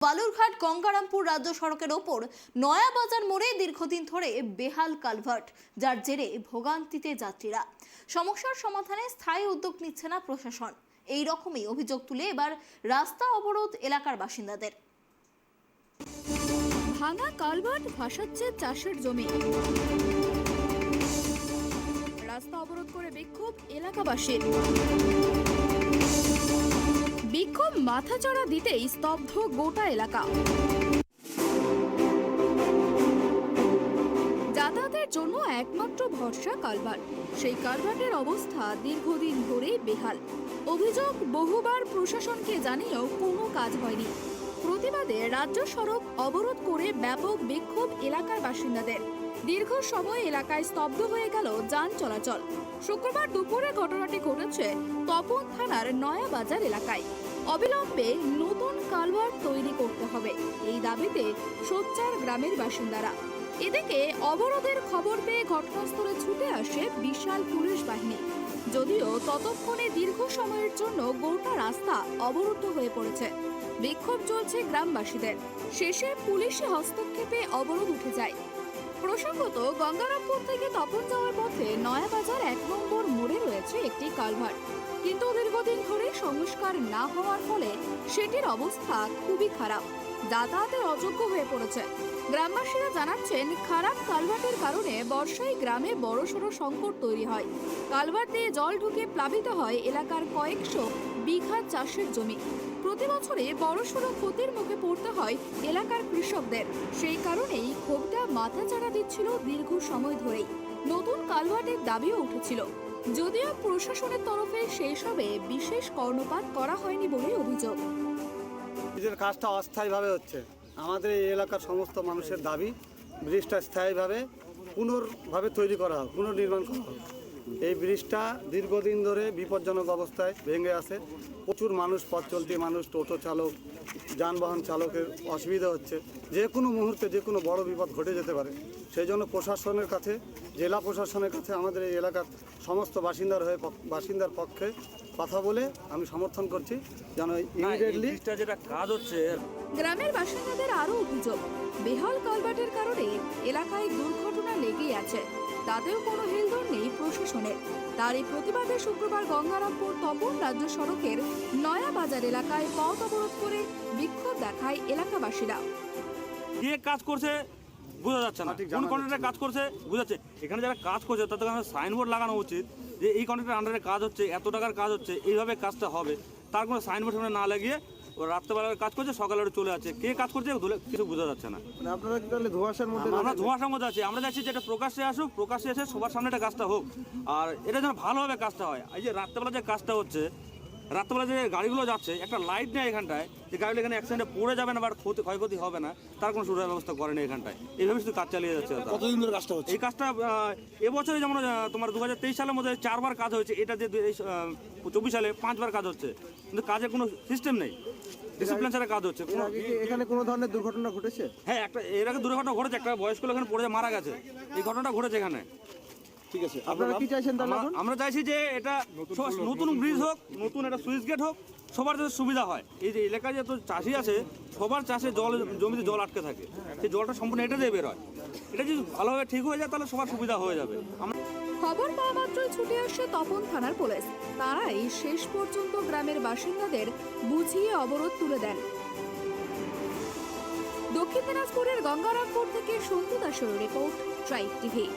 বালুরঘাট গঙ্গারামপুর রাজ্য সড়কের ওপর নয়া বাজার মোড়ে দীর্ঘদিন ধরে বেহাল কালভার্ট, যার জেরে ভোগান্তিতে যাত্রীরা। সমস্যার সমাধানে স্থায়ী উদ্যোগ নিচ্ছে না প্রশাসন। এই রকমই অভিযোগ তুলে এবার রাস্তা অবরোধ এলাকার বাসিন্দাদের। ভাঙা কালভার্ট ভাসাচ্ছে চাষের জমি। রাস্তা অবরোধ করে বিক্ষোভ এলাকাবাসীর। বিক্ষোভ মাথাচাড়া দিতেই স্তব্ধ গোটা এলাকা। যাতায়াতের জন্য একমাত্র ভরসা কালভার্ট। সেই কালভার্টের অবস্থা দীর্ঘদিন ধরেই বেহাল। অভিযোগ বহুবার প্রশাসনকে জানিয়েও কোনো কাজ হয়নি। প্রতিবাদে রাজ্য সড়ক অবরোধ করে ব্যাপক বিক্ষোভ এলাকার বাসিন্দাদের। দীর্ঘ সময় এলাকায় স্তব্ধ হয়ে গেল যান চলাচল। শুক্রবার দুপুরে ঘটনাটি ঘটেছে তপন থানার নয়া বাজার এলাকায়। অবিলম্বে নতুন কালভার্ট তৈরি করতে হবে, এই দাবিতে সোচ্চার গ্রামের বাসিন্দারা। এদিকে অবরোধের খবর পেয়ে ঘটনাস্থলে ছুটে আসে বিশাল পুলিশ বাহিনী। যদিও ততক্ষণে দীর্ঘ সময়ের জন্য গোটা রাস্তা অবরুদ্ধ হয়ে পড়েছে। বিক্ষোভ চলছে গ্রামবাসীদের। শেষে পুলিশি হস্তক্ষেপে অবরোধ উঠে যায়। প্রসঙ্গত, গঙ্গারামপুর থেকে তপন যাওয়ার পথে নয়াবাজার 1 নম্বর মোড়ে রয়েছে একটি কালভার্ট, কিন্তু দীর্ঘদিন ধরে সংস্কার না হওয়ার ফলে সেটির অবস্থা খুবই খারাপ, যাতায়াতের অযোগ্য হয়ে পড়েছে। গ্রামবাসীরা জানাচ্ছেন, খারাপ কালভার্টের কারণে বর্ষায় গ্রামে বড়সড় সংকট তৈরি হয়। কালভার্ট দিয়ে জল ঢুকে প্লাবিত হয় এলাকার কয়েকশো বিঘা চাষের জমি। প্রতি বছরে বড়সড় ক্ষতির মুখে পড়তে হয় এলাকার কৃষকদের। সেই কারণেই ক্ষোভটা মাথাচাড়া দিচ্ছিল দীর্ঘ সময় ধরেই। নতুন কালভার্টের দাবিও উঠেছিল, যদিও প্রশাসনের তরফে সেই সবে বিশেষ কর্ণপাত করা হয়নি বলে অভিযোগ। ব্রিজের কাজটা অস্থায়ীভাবে হচ্ছে। আমাদের এই এলাকার সমস্ত মানুষের দাবি ব্রিজটা স্থায়ীভাবে পুনর্ভাবে তৈরি করা হোক, পুনর্নির্মাণ করা হোক। এই ব্রিজটা দীর্ঘদিন ধরে বিপজ্জনক অবস্থায় ভেঙে আছে। প্রচুর মানুষ, পথ চলতি মানুষ, টোটো চালক, যানবাহন চালকের অসুবিধা হচ্ছে। যে কোনো মুহূর্তে যে কোনো বড় বিপদ ঘটে যেতে পারে। সেই জন্য প্রশাসনের কাছে, জেলা প্রশাসনের কাছে আমাদের এই এলাকার সমস্ত বাসিন্দার পক্ষে কথা বলে আমি সমর্থন করছি যেন ইমিডিয়েটলি যেটা কাজ হচ্ছে। গ্রামের বাসিন্দাদের আরও অভিযোগ, বেহাল কালভার্টের কারণে এলাকায় দুর্ঘটনা লেগেই আছে, তাতেও কোনো হেলদোল নেই প্রশাসনের। তারই প্রতিবাদে শুক্রবার গঙ্গারামপুর তপন রাজ্য সড়কের নয়া বাজার এলাকায় পথ অবরোধ করে বিক্ষোভ দেখায় এলাকাবাসীরা। কে কাজ করছে বোঝা যাচ্ছে না, কোন কন্ট্রাক্টরে কাজ করছে বোঝা যাচ্ছে। এখানে যারা কাজ করছে তাদের সাইনবোর্ড লাগানো উচিত যে এই কন্ট্রাক্টের আন্ডারে কাজ হচ্ছে, এত টাকার কাজ হচ্ছে, এইভাবে কাজটা হবে। তার কোনো সাইনবোর্ড সামনে না লাগিয়ে ও রাত্রেবেলায় কাজ করছে, সকালে চলে যাচ্ছে। কে কাজ করছে কিছু বোঝা যাচ্ছে না। আপনারা কি তাহলে ধোঁয়াশার মধ্যে? আমরা ধোঁয়াশার মধ্যে আছি। আমরা চাইছি যে এটা প্রকাশ্যে আসুক, প্রকাশ্যে এসে সবার সামনে একটা কাজটা হোক, আর এটা যেন ভালোভাবে কাজটা হয়। এই যে রাত্রেবেলা যে কাজটা হচ্ছে, রাত্রেবেলা যে গাড়িগুলো যাচ্ছে, একটা লাইট নেই এখানটায় যে গাড়িগুলো এখানে অ্যাক্সিডেন্টে পড়ে যাবে না বা ক্ষয়ক্ষতি হবে না, তার কোনো সুব্যবস্থা করেনি এখানটায়। এইভাবে শুধু কাজ চালিয়ে যাচ্ছে। কতদিন ধরে কাজটা হচ্ছে? এই কাজটা এবছরে যেমন তোমার 2023 সালের মধ্যে 4 বার কাজ হয়েছে, এটা দিয়ে 24 সালে 5 বার কাজ হচ্ছে, কিন্তু কাজের কোনো সিস্টেম নেই, ডিসিপ্লিন ছাড়া কাজ হচ্ছে। এখানে কোনো ধরনের দুর্ঘটনা ঘটেছে? হ্যাঁ, এর আগে দুর্ঘটনা ঘটেছে। একটা বয়স্ক লোক এখানে পড়ে মারা গেছে। এই ঘটনাটা ঘটেছে এখানে। ঠিক আছে, আপনারা কি চাইছেন তাহলে? আমরা চাইছি যে এটা নতুন ব্রিজ হোক, নতুন একটা সুইচ গেট হোক, সবার যাতে সুবিধা হয়। এই যে এলাকায় যত চাষি আছে, সবার চাষে জমিতে জল আটকে থাকে, সেই জলটা সম্পূর্ণ এটা দিয়ে বের হয়। এটা যদি ভালোভাবে ঠিক হয়ে যায় তাহলে সবার সুবিধা হয়ে যাবে। খবর পাওয়া মাত্রই ছুটে আসে তপন থানার পুলিশ। তারাই শেষ পর্যন্ত গ্রামের বাসিন্দাদের বুঝিয়ে অবরোধ তুলে দেন। দক্ষিণ দিনাজপুরের গঙ্গারামপুর থেকে সন্তু দাসের রিপোর্ট, ট্রাইব টিভি।